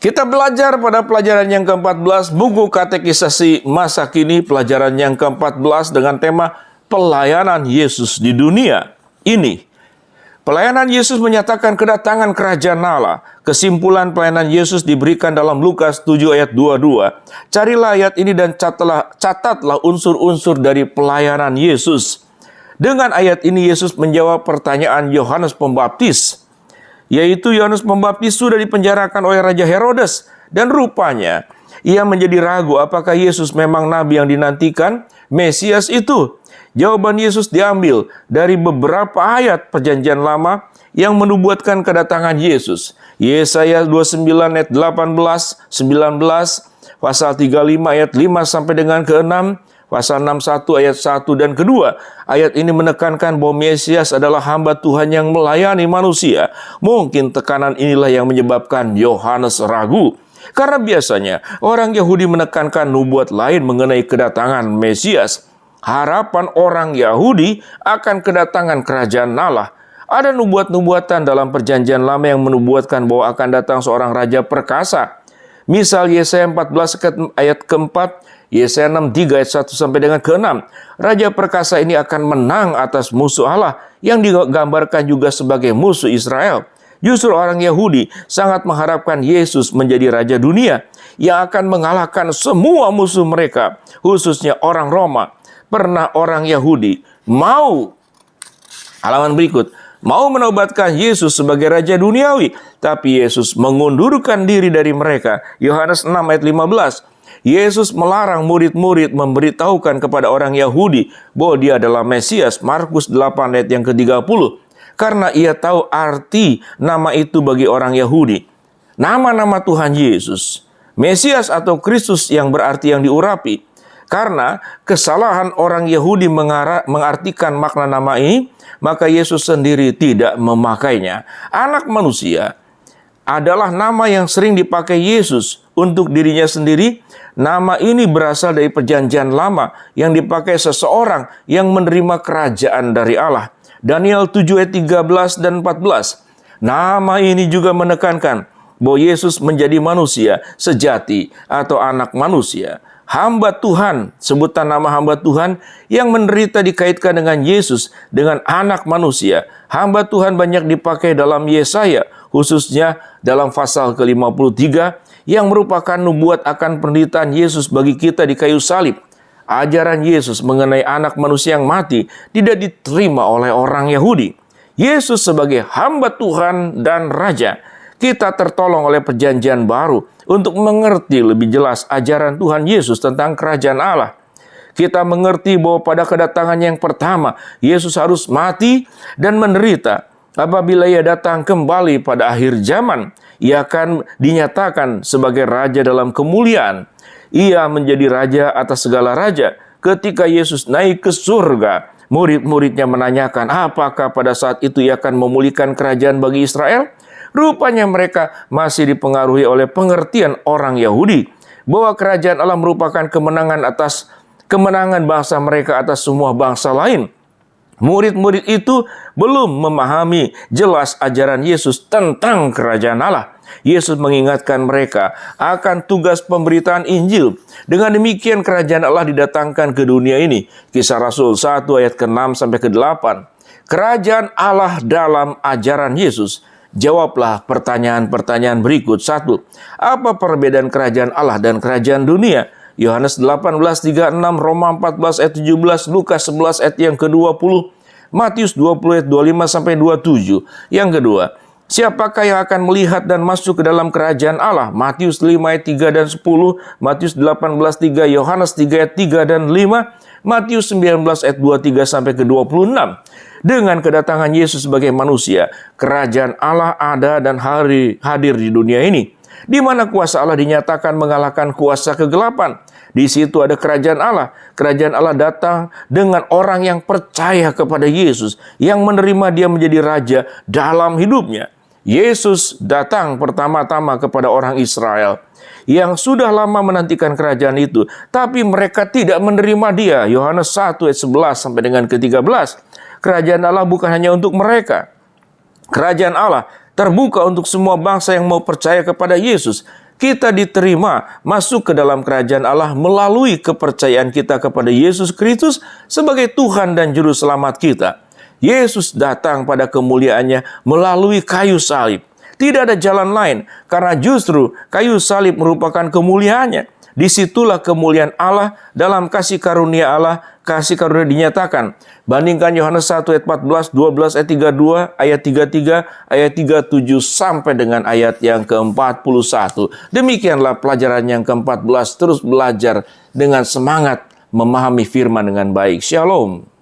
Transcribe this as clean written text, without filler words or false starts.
Kita belajar pada pelajaran yang ke-14 buku katekisasi masa kini, pelajaran yang ke-14 dengan tema pelayanan Yesus di dunia ini. Pelayanan Yesus menyatakan kedatangan kerajaan Allah. Kesimpulan pelayanan Yesus diberikan dalam Lukas 7 ayat 22. Carilah ayat ini dan catatlah unsur-unsur dari pelayanan Yesus. Dengan ayat ini Yesus menjawab pertanyaan Yohanes Pembaptis, yaitu Yohanes Pembaptis sudah dipenjarakan oleh Raja Herodes, dan rupanya ia menjadi ragu apakah Yesus memang nabi yang dinantikan, Mesias itu. Jawaban Yesus diambil dari beberapa ayat Perjanjian Lama yang menubuatkan kedatangan Yesus. Yesaya 29 ayat 18, 19, pasal 35 ayat 5 sampai dengan ke-6, pasal 61 ayat 1 dan kedua. Ayat ini menekankan bahwa Mesias adalah hamba Tuhan yang melayani manusia. Mungkin tekanan inilah yang menyebabkan Yohanes ragu. Karena biasanya orang Yahudi menekankan nubuat lain mengenai kedatangan Mesias. Harapan orang Yahudi akan kedatangan kerajaan Allah. Ada nubuat-nubuatan dalam Perjanjian Lama yang menubuatkan bahwa akan datang seorang raja perkasa. Misal Yesaya 14 ayat ke-4, Yesaya 63 ayat 1 sampai dengan ke-6. Raja perkasa ini akan menang atas musuh Allah yang digambarkan juga sebagai musuh Israel. Justru orang Yahudi sangat mengharapkan Yesus menjadi raja dunia yang akan mengalahkan semua musuh mereka, khususnya orang Roma. Pernah orang Yahudi mau menobatkan Yesus sebagai raja duniawi, tapi Yesus mengundurkan diri dari mereka. Yohanes 6 ayat 15. Yesus melarang murid-murid memberitahukan kepada orang Yahudi bahwa dia adalah Mesias. Markus 8 ayat yang ke-30. Karena ia tahu arti nama itu bagi orang Yahudi. Nama-nama Tuhan Yesus, Mesias atau Kristus yang berarti yang diurapi. Karena kesalahan orang Yahudi mengartikan makna nama ini, maka Yesus sendiri tidak memakainya. Anak manusia adalah nama yang sering dipakai Yesus untuk dirinya sendiri. Nama ini berasal dari Perjanjian Lama yang dipakai seseorang yang menerima kerajaan dari Allah. Daniel 7 ayat 13 dan 14. Nama ini juga menekankan bahwa Yesus menjadi manusia sejati atau anak manusia. Hamba Tuhan, sebutan nama hamba Tuhan yang menderita dikaitkan dengan Yesus, dengan anak manusia. Hamba Tuhan banyak dipakai dalam Yesaya, khususnya dalam pasal ke-53 yang merupakan nubuat akan penderitaan Yesus bagi kita di kayu salib. Ajaran Yesus mengenai anak manusia yang mati tidak diterima oleh orang Yahudi. Yesus sebagai hamba Tuhan dan Raja. Kita tertolong oleh Perjanjian Baru untuk mengerti lebih jelas ajaran Tuhan Yesus tentang kerajaan Allah. Kita mengerti bahwa pada kedatangan yang pertama, Yesus harus mati dan menderita. Apabila ia datang kembali pada akhir zaman, ia akan dinyatakan sebagai raja dalam kemuliaan. Ia menjadi raja atas segala raja. Ketika Yesus naik ke surga, murid-muridnya menanyakan apakah pada saat itu ia akan memulihkan kerajaan bagi Israel. Rupanya mereka masih dipengaruhi oleh pengertian orang Yahudi bahwa kerajaan Allah merupakan kemenangan bangsa mereka atas semua bangsa lain. Murid-murid itu belum memahami jelas ajaran Yesus tentang kerajaan Allah. Yesus mengingatkan mereka akan tugas pemberitaan Injil. Dengan demikian kerajaan Allah didatangkan ke dunia ini. Kisah Rasul 1 ayat ke-6 sampai ke-8. Kerajaan Allah dalam ajaran Yesus. Jawablah pertanyaan-pertanyaan berikut. 1. Apa perbedaan kerajaan Allah dan kerajaan dunia? Yohanes 18:36, Roma 14 ayat 17, Lukas 11 ayat yang ke-20, Matius 20 ayat 25 sampai 27. Yang kedua, siapakah yang akan melihat dan masuk ke dalam kerajaan Allah? Matius 5 ayat 3 dan 10, Matius 18:3, Yohanes 3 ayat 3 dan 5, Matius 19 ayat 23 sampai ke 26. Dengan kedatangan Yesus sebagai manusia, kerajaan Allah ada dan hadir di dunia ini, di mana kuasa Allah dinyatakan mengalahkan kuasa kegelapan. Di situ ada kerajaan Allah. Kerajaan Allah datang dengan orang yang percaya kepada Yesus, yang menerima dia menjadi raja dalam hidupnya. Yesus datang pertama-tama kepada orang Israel yang sudah lama menantikan kerajaan itu, tapi mereka tidak menerima dia. Yohanes 1 ayat 11 sampai dengan ke-13. Kerajaan Allah bukan hanya untuk mereka. Kerajaan Allah terbuka untuk semua bangsa yang mau percaya kepada Yesus. Kita diterima masuk ke dalam kerajaan Allah melalui kepercayaan kita kepada Yesus Kristus sebagai Tuhan dan Juru Selamat kita. Yesus datang pada kemuliaannya melalui kayu salib. Tidak ada jalan lain, karena justru kayu salib merupakan kemuliaannya. Disitulah kemuliaan Allah dalam kasih karunia Allah, kasih karunia dinyatakan. Bandingkan Yohanes 1 ayat 14, 12 ayat 32, ayat 33, ayat 37 sampai dengan ayat yang ke-41. Demikianlah pelajaran yang ke-14, terus belajar dengan semangat memahami firman dengan baik. Shalom.